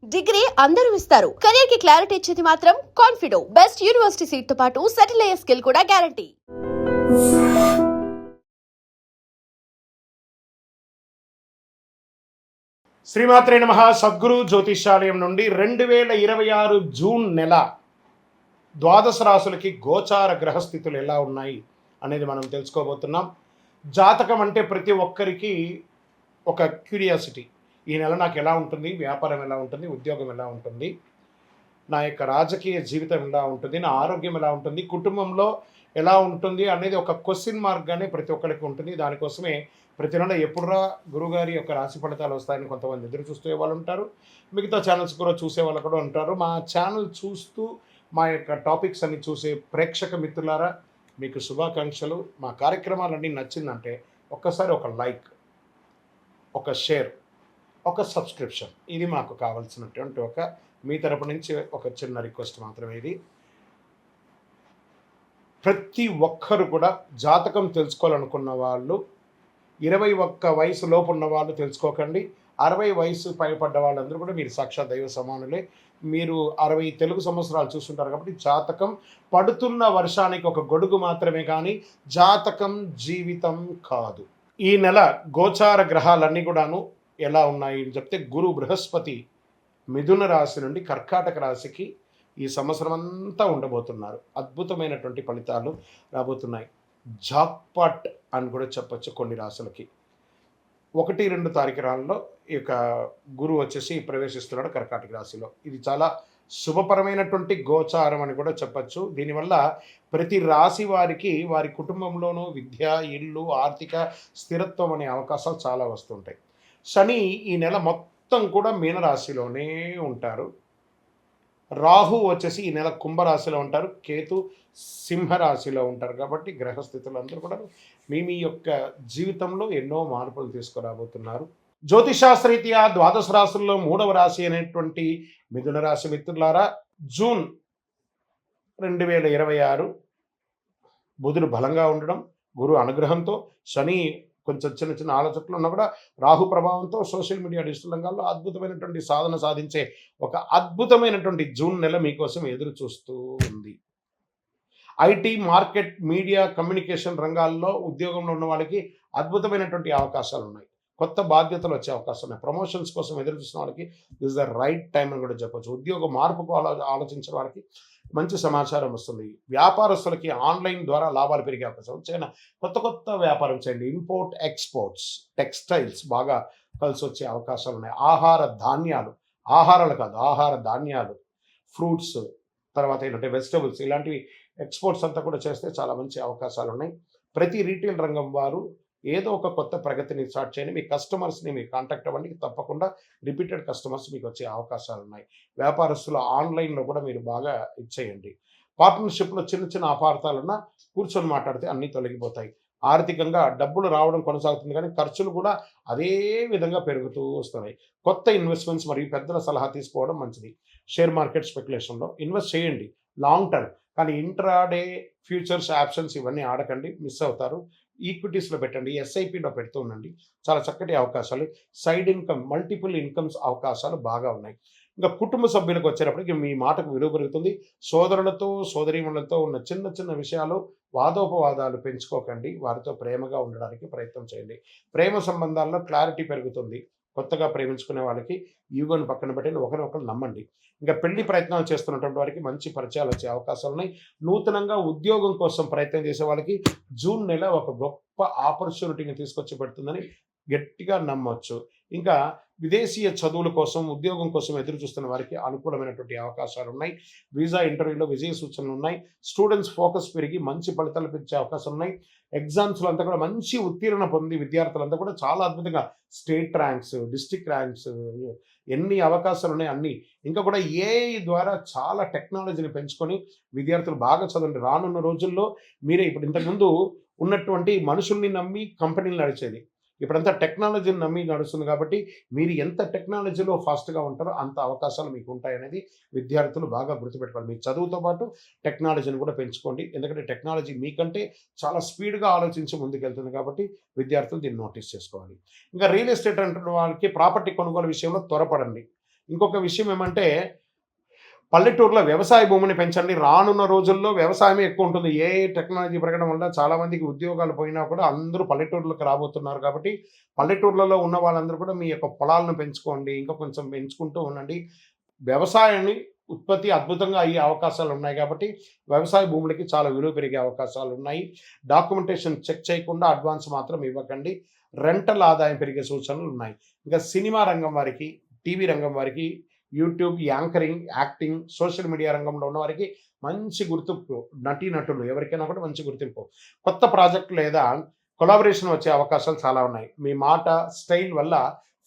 Degree అందరూ ఇస్తారు. Career కి క్లారిటీ ఇచ్చేది మాత్రం కాన్ఫిడో. బెస్ట్ యూనివర్సిటీ సీట్ తో పాటు సెటిల్ అయ్యే స్కిల్ కూడా గ్యారంటీ. శ్రీమాత్రే నమః. సద్గురు జ్యోతిష్యాలయం నుండి 2026 జూన్ నెల ద్వాదశ రాశులకి గోచార గ్రహస్థితులు ఎలా ఉన్నాయి అనేది మనం తెలుసుకోబోతున్నాం. జాతకం అంటే ప్రతి ఒక్కరికి ఒక క్యూరియాసిటీ. ఈ నెల నాకు ఎలా ఉంటుంది, వ్యాపారం ఎలా ఉంటుంది, ఉద్యోగం ఎలా ఉంటుంది, నా యొక్క రాజకీయ జీవితం ఎలా ఉంటుంది, నా ఆరోగ్యం ఎలా ఉంటుంది, కుటుంబంలో ఎలా ఉంటుంది అనేది ఒక క్వశ్చన్ మార్క్గానే ప్రతి ఒక్కరికి ఉంటుంది. దానికోసమే ప్రతి నెల ఎప్పుడురా గురుగారి యొక్క రాశి ఫలితాలు వస్తాయని కొంతమంది ఎదురు చూసే వాళ్ళు ఉంటారు. మిగతా ఛానల్స్ కూడా చూసే వాళ్ళు కూడా ఉంటారు. మా ఛానల్ చూస్తూ మా యొక్క టాపిక్స్ అన్ని చూసే ప్రేక్షక మిత్రులారా, మీకు శుభాకాంక్షలు. మా కార్యక్రమాలన్నీ నచ్చిందంటే ఒక్కసారి ఒక లైక్, ఒక షేర్, ఒక సబ్స్క్రిప్షన్, ఇది మాకు కావాల్సినటువంటి ఒక మీ తరపు నుంచి ఒక చిన్న రిక్వెస్ట్ మాత్రమే. ఇది ప్రతి ఒక్కరు కూడా జాతకం తెలుసుకోవాలనుకున్న వాళ్ళు 21 వయసు లోపు ఉన్న వాళ్ళు తెలుసుకోకండి. 60 వయసు పైపడ్డ వాళ్ళందరూ కూడా మీరు సాక్షాత్ దైవ సమానులే. మీరు 60 తెలుగు సంవత్సరాలు చూస్తుంటారు కాబట్టి జాతకం పడుతున్న వర్షానికి ఒక గొడుగు మాత్రమే, కానీ జాతకం జీవితం కాదు. ఈ నెల గోచార గ్రహాలన్నీ కూడాను ఎలా ఉన్నాయి అని చెప్తే, గురు బృహస్పతి మిథున రాశి నుండి కర్కాటక రాశికి ఈ సంవత్సరం అంతా ఉండబోతున్నారు. అద్భుతమైనటువంటి ఫలితాలు రాబోతున్నాయి. జాక్పాట్ అని కూడా చెప్పచ్చు కొన్ని రాశులకి. 1-2 తారీఖులలో ఈ యొక్క గురువు వచ్చేసి ప్రవేశిస్తున్నాడు కర్కాటక రాశిలో. ఇది చాలా శుభపరమైనటువంటి గోచారం అని కూడా చెప్పచ్చు. దీనివల్ల ప్రతి రాశి వారికి వారి కుటుంబంలోనూ విద్య, ఇల్లు, ఆర్థిక స్థిరత్వం అనే అవకాశాలు చాలా వస్తుంటాయి. శని ఈ నెల మొత్తం కూడా మీనరాశిలోనే ఉంటారు. రాహు వచ్చేసి ఈ నెల కుంభరాశిలో ఉంటారు. కేతు సింహరాశిలో ఉంటారు. కాబట్టి గ్రహస్థితులు అందరూ కూడా మీ యొక్క జీవితంలో ఎన్నో మార్పులు తీసుకురాబోతున్నారు. జ్యోతిషాస్త్రరీత్యా ద్వాదశ రాశుల్లో 3వ రాశి అనేటువంటి మిథున రాశి మిత్రులారా, జూన్ 2026 బుధుడు బలంగా ఉండడం, గురు అనుగ్రహంతో, శని కొంచెం చిన్న చిన్న ఆలోచనలు ఉన్నా కూడా రాహు ప్రభావంతో సోషల్ మీడియా, డిజిటల్ రంగాల్లో అద్భుతమైనటువంటి సాధన సాధించే ఒక అద్భుతమైనటువంటి జూన్ నెల మీకోసం ఎదురు చూస్తూ ఉంది. ఐటీ, మార్కెట్, మీడియా, కమ్యూనికేషన్ రంగాల్లో ఉద్యోగంలో ఉన్న వాళ్ళకి అద్భుతమైనటువంటి అవకాశాలు ఉన్నాయి. కొత్త బాధ్యతలు వచ్చే అవకాశాలు ఉన్నాయి. ప్రమోషన్స్ కోసం ఎదురు చూసిన వాళ్ళకి దిస్ ద రైట్ టైం అని కూడా చెప్పచ్చు. ఉద్యోగ మార్పుకు ఆలోచించిన వారికి మంచి సమాచారం వస్తుంది. వ్యాపారస్తులకి ఆన్లైన్ ద్వారా లాభాలు పెరిగే అవకాశం. చైనా కొత్త కొత్త వ్యాపారం చేయండి. ఇంపోర్ట్, ఎక్స్పోర్ట్స్, టెక్స్టైల్స్ బాగా కలిసి వచ్చే అవకాశాలు ఉన్నాయి. ఆహారాలు కాదు, ఆహార ధాన్యాలు, ఫ్రూట్స్, తర్వాత ఏంటంటే వెజిటబుల్స్, ఇలాంటివి ఎక్స్పోర్ట్స్ అంతా కూడా చేస్తే చాలా మంచి అవకాశాలు ఉన్నాయి. ప్రతి రీటైల్ రంగం వారు ఏదో ఒక కొత్త ప్రగతిని స్టార్ట్ చేయండి. మీ కస్టమర్స్ని మీరు కాంటాక్ట్ అవ్వండి. తప్పకుండా రిపీటెడ్ కస్టమర్స్ మీకు వచ్చే అవకాశాలు ఉన్నాయి. వ్యాపారస్తులు ఆన్లైన్లో కూడా మీరు బాగా ఇచ్చేయండి. పార్ట్నర్షిప్లో చిన్న చిన్న అపార్థాలన్నా కూర్చొని మాట్లాడితే అన్నీ తొలగిపోతాయి. ఆర్థికంగా డబ్బులు రావడం కొనసాగుతుంది, కానీ ఖర్చులు కూడా అదే విధంగా పెరుగుతూ వస్తున్నాయి. కొత్త ఇన్వెస్ట్మెంట్స్ మరియు పెద్దల సలహా తీసుకోవడం మంచిది. షేర్ మార్కెట్ స్పెక్యులేషన్లో ఇన్వెస్ట్ చేయండి లాంగ్ టర్మ్, కానీ ఇంట్రాడే ఫ్యూచర్స్, ఆప్షన్స్ ఇవన్నీ ఆడకండి, మిస్ అవుతారు. ఈక్విటీస్లో పెట్టండి, ఎస్ఐపిలో పెడుతూ ఉండండి. చాలా చక్కటి అవకాశాలు. సైడ్ ఇన్కమ్, మల్టిపుల్ ఇన్కమ్స్ అవకాశాలు బాగా ఉన్నాయి. ఇంకా కుటుంబ సభ్యులకు వచ్చేటప్పటికి మీ మాటకు విలువ పెరుగుతుంది. సోదరులతో, సోదరీమణులతో ఉన్న చిన్న చిన్న విషయాలు, వాదోపవాదాలు పెంచుకోకండి. వారితో ప్రేమగా ఉండడానికి ప్రయత్నం చేయండి. ప్రేమ సంబంధాల్లో క్లారిటీ పెరుగుతుంది. కొత్తగా ప్రేమించుకునే వాళ్ళకి ఈగోని పక్కన పెట్టి ఒకరినొకరు నమ్మండి. ఇంకా పెళ్లి ప్రయత్నాలు చేస్తున్నటువంటి వారికి మంచి పరిచయాలు వచ్చే అవకాశాలు ఉన్నాయి. నూతనంగా ఉద్యోగం కోసం ప్రయత్నం చేసే వాళ్ళకి జూన్ నెల ఒక గొప్ప ఆపర్చునిటీని తీసుకొచ్చి పెడుతుందని గట్టిగా నమ్మొచ్చు. ఇంకా విదేశీయ చదువుల కోసం, ఉద్యోగం కోసం ఎదురు చూస్తున్న వారికి అనుకూలమైనటువంటి అవకాశాలు ఉన్నాయి. వీసా ఇంటర్వ్యూలో విజయ సూచనలు ఉన్నాయి. స్టూడెంట్స్ ఫోకస్ పెరిగి మంచి ఫలితాలు పెంచే అవకాశం ఉన్నాయి. ఎగ్జామ్స్లో అంతా కూడా మంచి ఉత్తీర్ణ పొంది విద్యార్థులంతా కూడా చాలా అద్భుతంగా స్టేట్ ర్యాంక్స్, డిస్ట్రిక్ట్ ర్యాంక్స్, ఎన్ని అవకాశాలు ఉన్నాయి అన్నీ. ఇంకా కూడా ఏఐ ద్వారా చాలా టెక్నాలజీని పెంచుకొని విద్యార్థులు బాగా చదవండి. రానున్న రోజుల్లో మీరే ఇప్పుడు ఇంతకుముందు ఉన్నటువంటి మనుషుల్ని నమ్మి కంపెనీలు నడిచేది, ఇప్పుడంతా టెక్నాలజీని నమ్మి నడుస్తుంది. కాబట్టి మీరు ఎంత టెక్నాలజీలో ఫాస్ట్గా ఉంటారో అంత అవకాశాలు మీకు ఉంటాయనేది విద్యార్థులు బాగా గుర్తుపెట్టుకోవాలి. మీ చదువుతో పాటు టెక్నాలజీని కూడా పెంచుకోండి. ఎందుకంటే టెక్నాలజీ మీకంటే చాలా స్పీడ్గా ఆలోచించి ముందుకెళ్తుంది. కాబట్టి విద్యార్థులు దీన్ని నోటీస్ చేసుకోవాలి. ఇంకా రియల్ ఎస్టేట్ అంటున్న వాళ్ళకి ప్రాపర్టీ కొనుగోలు విషయంలో త్వరపడండి. ఇంకొక విషయం ఏమంటే పల్లెటూరులో వ్యవసాయ భూమిని పెంచండి. రానున్న రోజుల్లో వ్యవసాయమే ఎక్కువ ఉంటుంది. ఏ టెక్నాలజీ పెరగడం వల్ల చాలామందికి ఉద్యోగాలు పోయినా కూడా అందరూ పల్లెటూర్లకు రాబోతున్నారు. కాబట్టి పల్లెటూర్లలో ఉన్న వాళ్ళందరూ కూడా మీ యొక్క పొలాలను పెంచుకోండి, ఇంకా కొంచెం పెంచుకుంటూ ఉండండి. వ్యవసాయాన్ని ఉత్పత్తి అద్భుతంగా అయ్యే అవకాశాలు ఉన్నాయి. కాబట్టి వ్యవసాయ భూములకి చాలా విలువ పెరిగే అవకాశాలు ఉన్నాయి. డాక్యుమెంటేషన్ చెక్ చేయకుండా అడ్వాన్స్ మాత్రం ఇవ్వకండి. రెంటల్ ఆదాయం పెరిగే సూచనలు ఉన్నాయి. ఇంకా సినిమా రంగం వారికి, టీవీ రంగం వారికి, YouTube, anchoring, acting, social media రంగంలో ఉన్న వారికి మంచి గుర్తింపు, నటీనటులు ఎవరికైనా కూడా మంచి గుర్తింపు, కొత్త ప్రాజెక్టు లేదా కొలాబరేషన్ వచ్చే అవకాశాలు చాలా ఉన్నాయి. మీ మాట, స్టైల్ వల్ల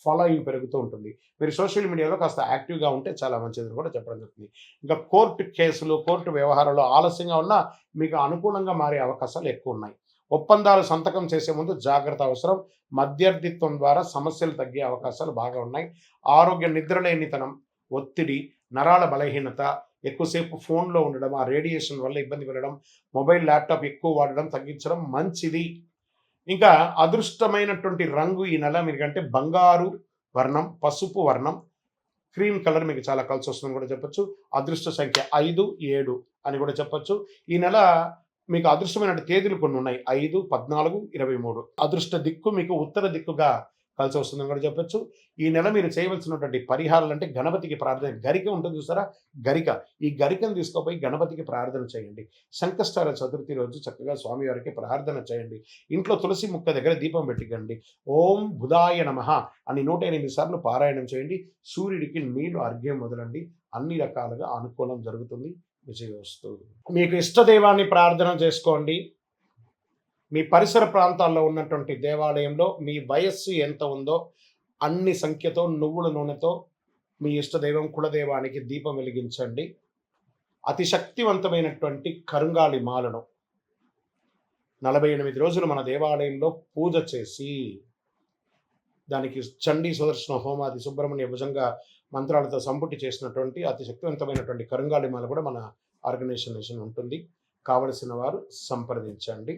ఫాలోయింగ్ పెరుగుతూ ఉంటుంది. మీరు సోషల్ మీడియాలో కాస్త యాక్టివ్గా ఉంటే చాలా మంచిదని కూడా చెప్పడం జరుగుతుంది. ఇంకా కోర్టు కేసులు, కోర్టు వ్యవహారాలు ఆలస్యంగా ఉన్నా మీకు అనుకూలంగా మారే అవకాశాలు ఎక్కువ ఉన్నాయి. ఒప్పందాలు సంతకం చేసే ముందు జాగ్రత్త అవసరం. మధ్యవర్తిత్వం ద్వారా సమస్యలు తగ్గే అవకాశాలు బాగా ఉన్నాయి. ఆరోగ్య నిద్రలేనితనం, ఒత్తిడి, నరాల బలహీనత, ఎక్కువసేపు ఫోన్లో ఉండడం, ఆ రేడియేషన్ వల్ల ఇబ్బంది పడడం, మొబైల్, ల్యాప్టాప్ ఎక్కువ వాడడం తగ్గించడం మంచిది. ఇంకా అదృష్టమైనటువంటి రంగు ఈ నెల మీకంటే బంగారు వర్ణం, పసుపు వర్ణం, క్రీమ్ కలర్ మీకు చాలా కలిసి వస్తుందని కూడా చెప్పొచ్చు. అదృష్ట సంఖ్య 5, 7 అని కూడా చెప్పొచ్చు. ఈ నెల మీకు అదృష్టమైన తేదీలు కొన్ని ఉన్నాయి. 5, 14, 23. అదృష్ట దిక్కు మీకు ఉత్తర దిక్కుగా కలిసి వస్తుందని కూడా చెప్పొచ్చు. ఈ నెల మీరు చేయవలసినటువంటి పరిహారాలు అంటే గణపతికి ప్రార్థన. గరిక ఉంటుంది చూసారా, గరిక. ఈ గరికను తీసుకుపోయి గణపతికి ప్రార్థన చేయండి. సంకష్టాల చతుర్థి రోజు చక్కగా స్వామివారికి ప్రార్థన చేయండి. ఇంట్లో తులసి ముక్క దగ్గర దీపం పెట్టికండి. ఓం బుధాయ నమః అని 108 సార్లు పారాయణం చేయండి. సూర్యుడికి నీళ్లు అర్ఘ్యం మొదలండి. అన్ని రకాలుగా అనుకూలం జరుగుతుంది. విజయోస్తు. మీకు ఇష్టదైవాన్ని ప్రార్థన చేసుకోండి. మీ పరిసర ప్రాంతాల్లో ఉన్నటువంటి దేవాలయంలో మీ వయస్సు ఎంత ఉందో అన్ని సంఖ్యతో నువ్వుల నూనెతో మీ ఇష్టదైవం కులదైవానికి దీపం వెలిగించండి. అతి శక్తివంతమైనటువంటి కరుంగాలి మాలను 48 రోజులు మన దేవాలయంలో పూజ చేసి దానికి చండీ సుదర్శన హోమాది సుబ్రహ్మణ్య భుజంగా మంత్రాలతో సంపుటి చేసినటువంటి అతి శక్తివంతమైనటువంటి కరుంగాలి మాల కూడా మన ఆర్గనైజేషన్ ఉంటుంది. కావలసిన వారు సంప్రదించండి.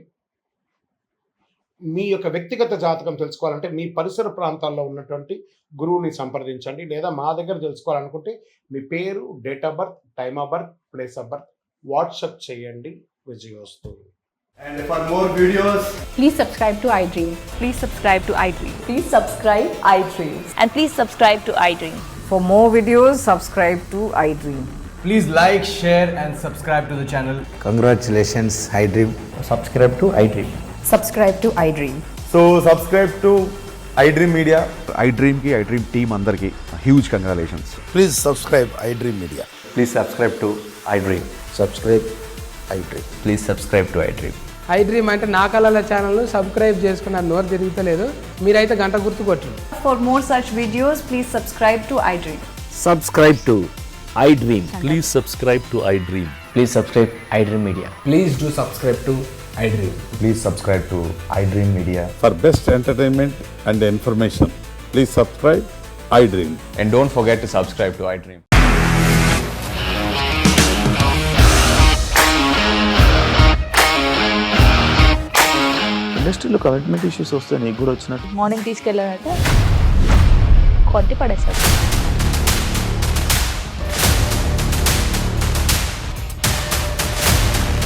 మీ యొక్క వ్యక్తిగత జాతకం తెలుసుకోవాలంటే మీ పరిసర ప్రాంతాల్లో ఉన్నటువంటి గురువుని సంప్రదించండి. లేదా మా దగ్గర తెలుసుకోవాలనుకుంటే మీ పేరు, date of birth, time of birth, place of birth WhatsApp చేయండి. విజయోస్తు. And for more videos, Please subscribe to iDream. Please subscribe to iDream. Please subscribe iDream. And please subscribe to iDream. For more videos, subscribe to iDream. please like, share and subscribe to the channel. Congratulations, iDream. subscribe to iDream. Subscribe to iDream. So subscribe to iDream Media. iDream ki iDream team andarki huge congratulations. Please subscribe iDream Media. Please subscribe to iDream. Subscribe iDream. Please subscribe to iDream. iDream అంటే నా కళల ఛానల్ను subscribe చేసుకున్న నోరు తిరుగుతలేదు. మీరైతే గంట గుర్తు కొట్టండి. For more such videos, please subscribe to iDream. Subscribe to iDream. Please subscribe to iDream. Please subscribe iDream Media. Please do subscribe to iDream. Please subscribe to iDream Media. For best entertainment and information, please subscribe iDream. And don't forget to subscribe to iDream. ఇండస్ట్రీలో commitment issues వస్తే నీకు కూడా వచ్చినట్టు morning తీసుకెళ్ళాలంటే కొట్టి పడేసాడు.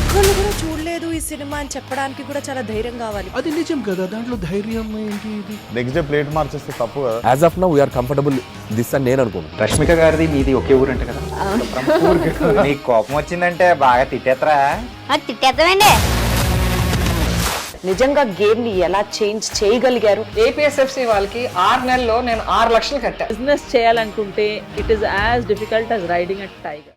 ఒక్కళ్ళు కూడా చూడలేదు ఈ సినిమా అని చెప్పడానికి కూడా చాలా ధైర్యం కావాలి. అది నిజం కదా, దాంట్లో ధైర్యం ఏంటి? ఇది నెక్స్ట్ డే ప్లేట్ మార్చేస్తే తప్పు కదా. As of now we are comfortable this అని నేను అనుకుంటున్నాను. రష్మిక గారిది మీది ఒకే ఊరంట కదా. నీకు కోపం వచ్చిందంటే బాగా తిట్టేత్తరా? తిట్టేద్దామండి. నిజంగా గేమ్ ని ఎలా చేంజ్ చేయగలిగారు? ఏపీఎస్ఎఫ్సి వాళ్ళకి 6 నెలల్లో నేను 6 లక్షలు కట్టా. బిజినెస్ చేయాలనుకుంటే it is as difficult as riding a tiger.